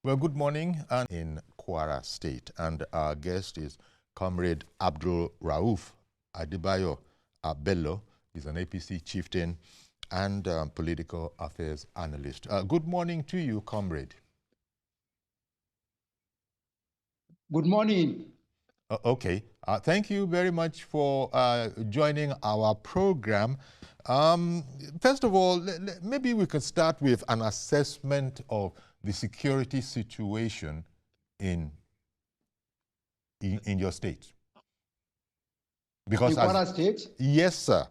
Well, good morning. And in Kwara State, and our guest is Comrade Abdul Rauf Adebayo Bello. He's an APC chieftain and political affairs analyst. Good morning to you, comrade. Good morning. Okay. Thank you very much for joining our program. First of all, maybe we could start with an assessment of the security situation in your state. Because in Kwara State? Yes, sir.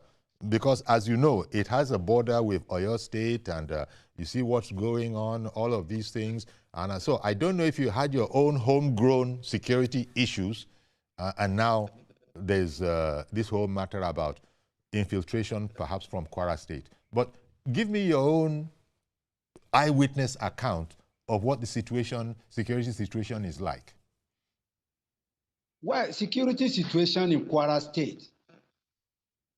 Because as you know, it has a border with Oyo State, and you see what's going on, all of these things. And so I don't know if you had your own homegrown security issues, and now there's this whole matter about infiltration, perhaps from Kwara State. But give me your own eyewitness account of what the security situation is like. Well, security situation in Kwara State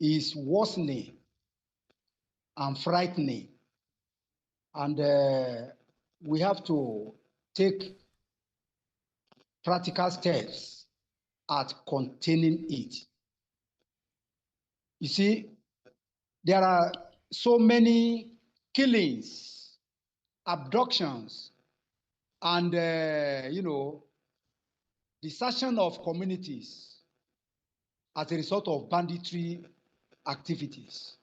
is worsening and frightening. And we have to take practical steps at containing it. You see, there are so many killings, abductions, and, desertion of communities as a result of banditry activities.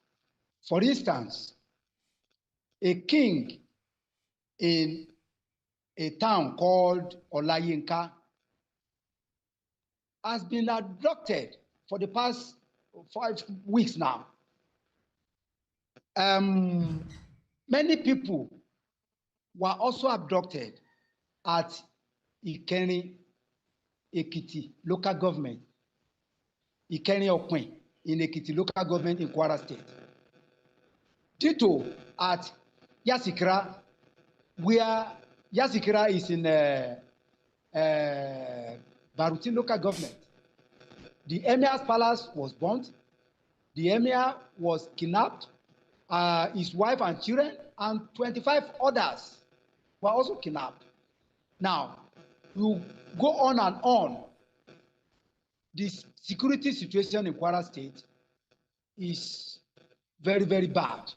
For instance, a king in a town called Olayinka has been abducted for the past 5 weeks now. Many people were also abducted at Ikeni, Ekiti local government, Ikeni Okwen in Ekiti local government in Kwara State. Ditto at Yasikra, where Yasikra is in Baruti local government. The emir's palace was burnt. The emir was kidnapped. His wife and children and 25 others were also kidnapped. Now, you go on and on. The security situation in Kwara State is very, very bad.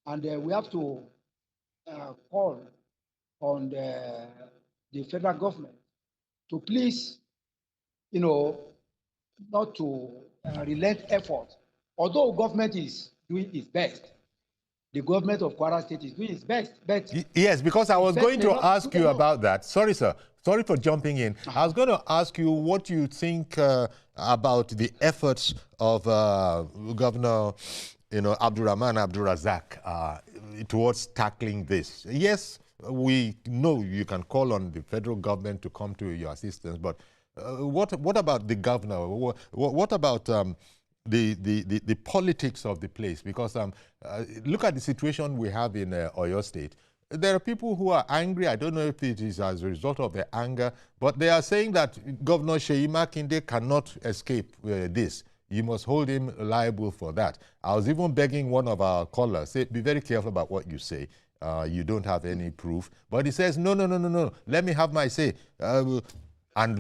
And we have to call on the federal government to please, not to relent effort. Although government is doing its best, the government of Kwara State is doing its best. But yes, because I was going to ask you about that. Sorry, sir. Sorry for jumping in. I was going to ask you what you think about the efforts of Governor, Abdurrahman Abdurrazak towards tackling this. Yes, we know you can call on the federal government to come to your assistance, but what about the governor? What about the politics of the place? Because look at the situation we have in Oyo State. There are people who are angry. I don't know if it is as a result of their anger, but they are saying that Governor Seyi Makinde cannot escape this. You must hold him liable for that. I was even begging one of our callers, say, be very careful about what you say. You don't have any proof. But he says, no, let me have my say. And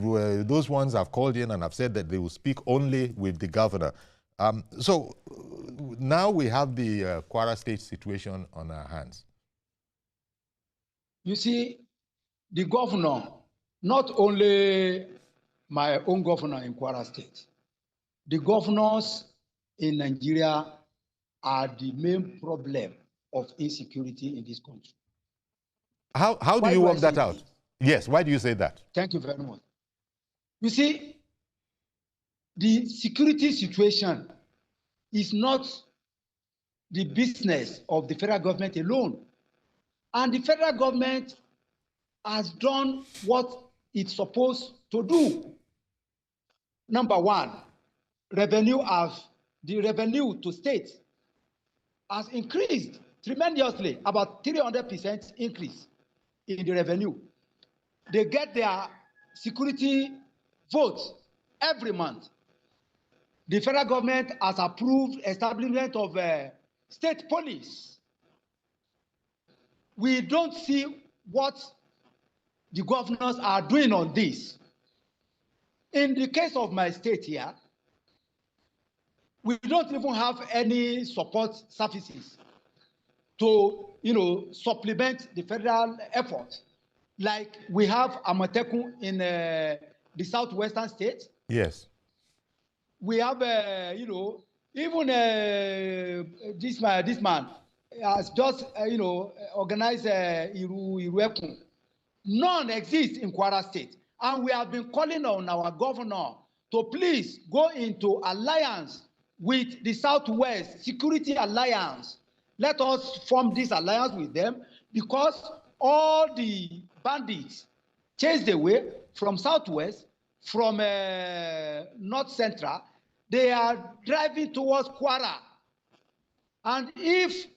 those ones have called in and have said that they will speak only with the governor. So now we have the Kwara State situation on our hands. You see, the governor, not only my own governor in Kwara State, the governors in Nigeria are the main problem of insecurity in this country. How do you work that out? Yes, why do you say that? Thank you very much. You see, the security situation is not the business of the federal government alone. And the federal government has done what it's supposed to do. Number one, the revenue to states has increased tremendously, about 300% increase in the revenue. They get their security votes every month. The federal government has approved establishment of state police. We don't see what the governors are doing on this. In the case of my state here, we don't even have any support services to, supplement the federal effort. Like we have Amatekun in the southwestern states. Yes. We have, even this man has just, organized Iruekun. None exists in Kwara State. And we have been calling on our governor to please go into alliance with the Southwest Security Alliance. Let us form this alliance with them, because all the bandits chased away from Southwest, from North Central, they are driving towards Kwara. And if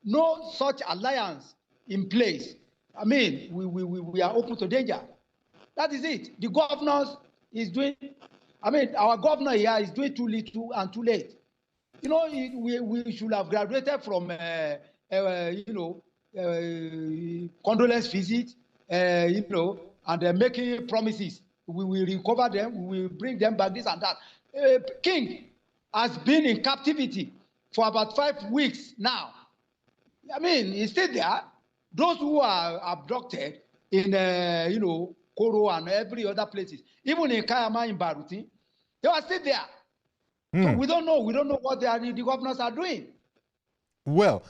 no such alliance in place, I mean, we are open to danger. That is it. The governor is doing, our governor here is doing too little and too late. We should have graduated from, condolence visit, and making promises. We will recover them, we will bring them back, this and that. King has been in captivity for about 5 weeks now. He's still there. Those who are abducted in, Koro and every other places, even in Kayama, in Baruti, they are still there. So we don't know what the governors are doing. Well,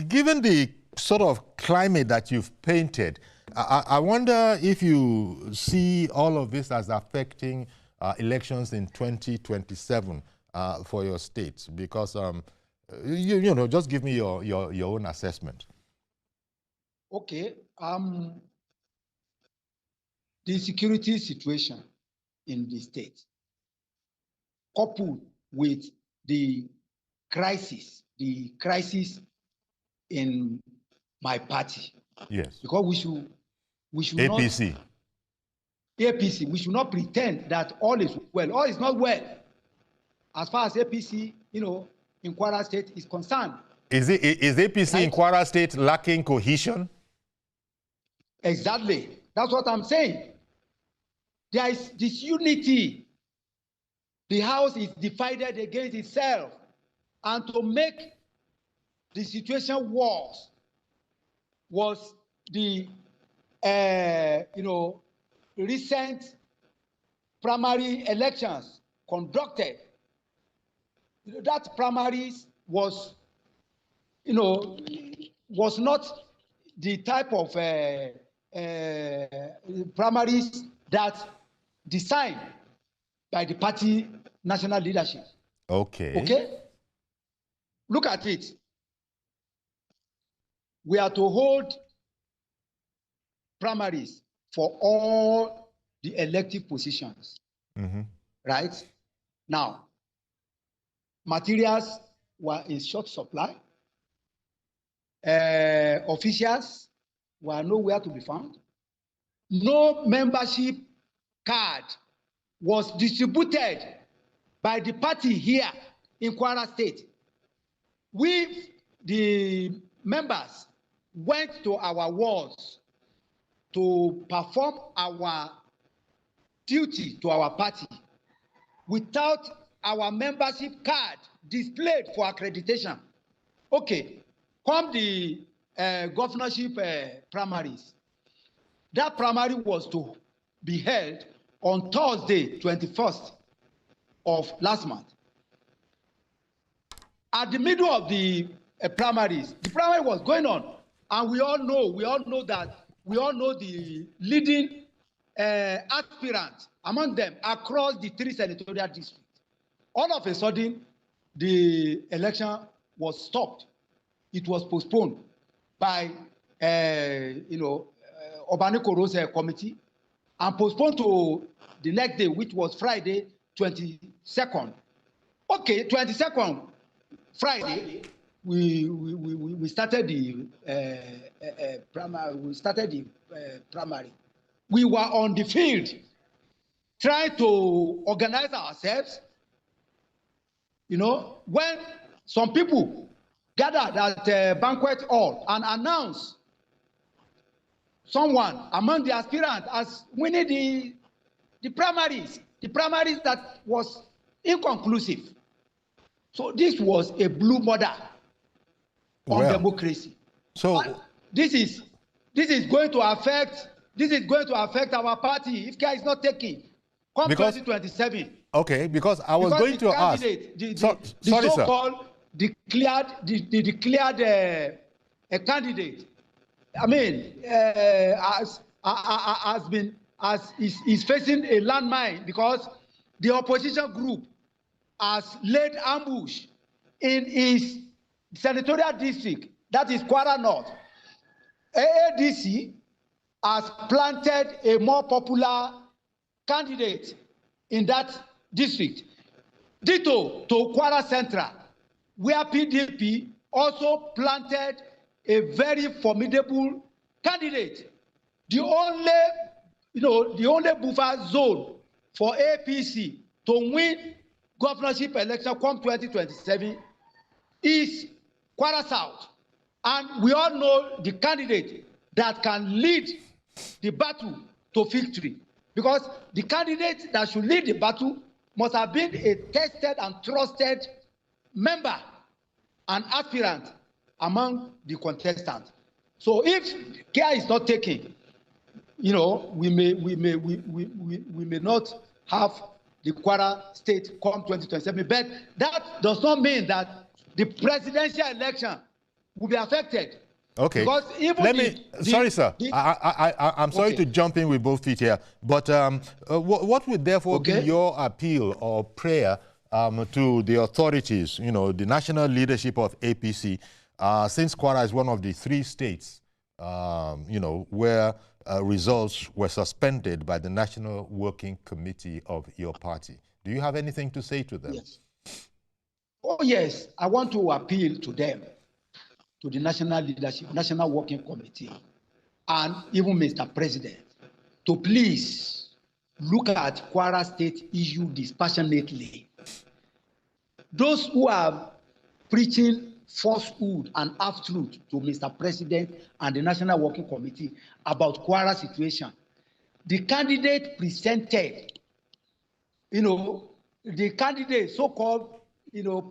given the sort of climate that you've painted, I wonder if you see all of this as affecting elections in 2027 for your state, because just give me your own assessment. Okay. The security situation in the state, coupled with the crisis in my party. Yes. Because we should APC. not, APC, we should not pretend that all is well. All is not well as far as APC, in Kwara State is concerned. Is APC right? In Kwara State lacking cohesion? Exactly. That's what I'm saying. There is disunity. The house is divided against itself. And to make the situation worse was the recent primary elections conducted. That primaries was not the type of primaries that designed by the party national leadership. Okay? Look at it. We are to hold primaries for all the elective positions. Right? Now, materials were in short supply. Officials were nowhere to be found. No membership card was distributed by the party here in Kwara State. We, the members, went to our wards to perform our duty to our party without our membership card displayed for accreditation. Okay, come the governorship primaries. That primary was to be held on Thursday, 21st of last month. At the middle of the primaries, the primary was going on, and we all know the leading aspirants among them across the 3 senatorial districts. All of a sudden, the election was stopped. It was postponed by, Obanikoro's committee, and postponed to the next day, which was Friday, 22nd. Okay, 22nd, Friday, we started the primary. We were on the field trying to organize ourselves. When some people gathered at a banquet hall and announced someone among the aspirants as winning the primaries that was inconclusive. So this was a blue border on democracy. So and this is going to affect our party if care is not taken come 2027. Okay, because I was going to ask. The so-called declared a candidate. I mean, is facing a landmine because the opposition group has laid ambush in his senatorial district, that is Kwara North. AADC has planted a more popular candidate in that district. Ditto to Kwara Central, where PDP also planted a very formidable candidate. The only buffer zone for APC to win governorship election come 2027 is Kwara South. And we all know the candidate that can lead the battle to victory. Because the candidate that should lead the battle must have been a tested and trusted member and aspirant among the contestants. So if care is not taken, we may not have the Kwara State come 2027. But that does not mean that the presidential election will be affected. Okay. Because even sorry, sir. I'm sorry to jump in with both feet here, but what would therefore be your appeal or prayer to the authorities, the national leadership of APC, since Kwara is one of the 3 states, where results were suspended by the National Working Committee of your party? Do you have anything to say to them? Yes. Oh, yes. I want to appeal to them, to the national leadership, National Working Committee, and even Mr. President, to please look at Kwara State issue dispassionately. Those who are preaching falsehood and half-truth to Mr. President and the National Working Committee about Kwara situation. The candidate presented, the candidate, so-called,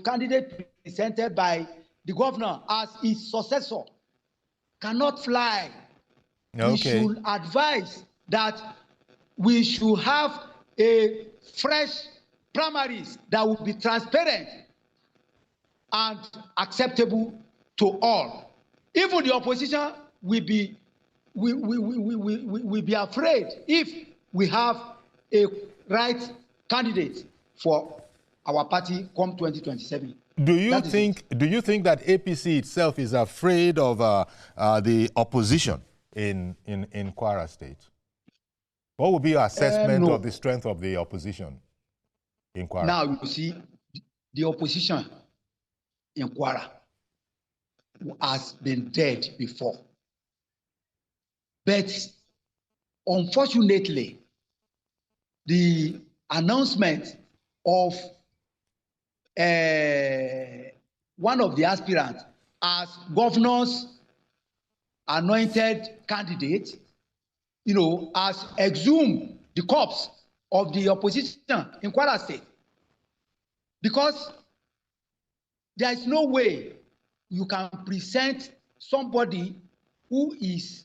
candidate presented by the governor as his successor cannot fly. Okay. We should advise that we should have a fresh primaries that will be transparent and acceptable to all. Even the opposition will be afraid if we have a right candidate for our party come 2027. Do you think that APC itself is afraid of the opposition in Kwara State? What would be your assessment of the strength of the opposition in Kwara? Now you see, the opposition in Kwara has been dead before. But unfortunately, the announcement of one of the aspirants as governor's anointed candidate, has exhumed the corpse of the opposition in Kwara State. Because there is no way you can present somebody who is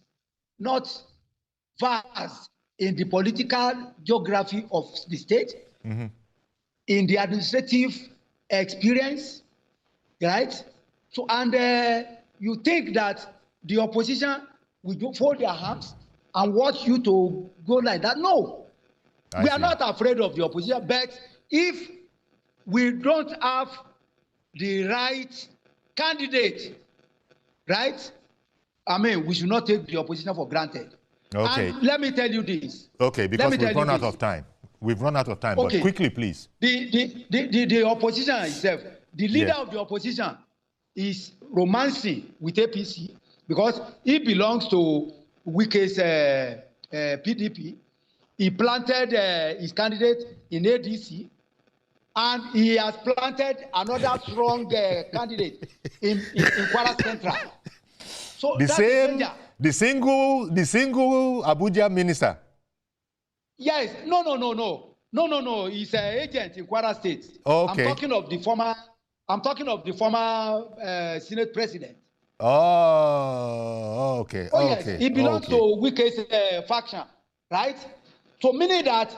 not versed in the political geography of the state, in the administrative experience, right? So, and you think that the opposition will fold their hands and watch you to go like that? No, we are not afraid of the opposition. But if we don't have the right candidate, right? I mean, we should not take the opposition for granted. Okay. And let me tell you this. Okay, because we've run out of time. We've run out of time, okay. But quickly, please. The opposition itself, the leader of the opposition is romancing with APC because he belongs to Wike's PDP. He planted his candidate in ADC, and he has planted another strong candidate in Kwara Central. So The single Abuja minister. Yes, no. He's an agent in Kwara State. Okay. I'm talking of the former Senate president. Oh, okay. Oh yes, he belongs to Wike's faction, right? So meaning that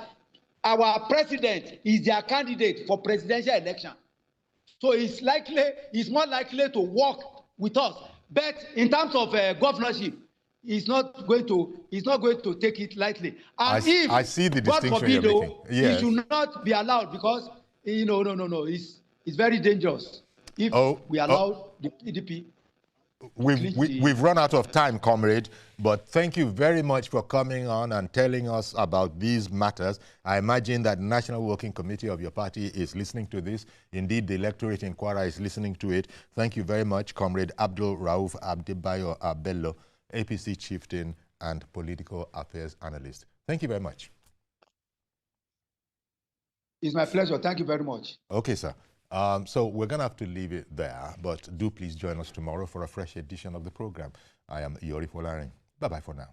our president is their candidate for presidential election. So he's more likely to work with us. But in terms of governorship, he's not going to take it lightly. And I see the distinction God forbid, you're making. Yes. He should not be allowed because no. It's very dangerous if we allow the PDP. We've run out of time, comrade, but thank you very much for coming on and telling us about these matters. I imagine that the National Working Committee of your party is listening to this. Indeed, the electorate in Kwara is listening to it. Thank you very much, Comrade Abdul Rauf Abdebayo Abello, APC Chieftain and Political Affairs Analyst. Thank you very much. It's my pleasure. Thank you very much. Okay, sir. So we're going to have to leave it there, but do please join us tomorrow for a fresh edition of the program. I am Yori Folarin. Bye-bye for now.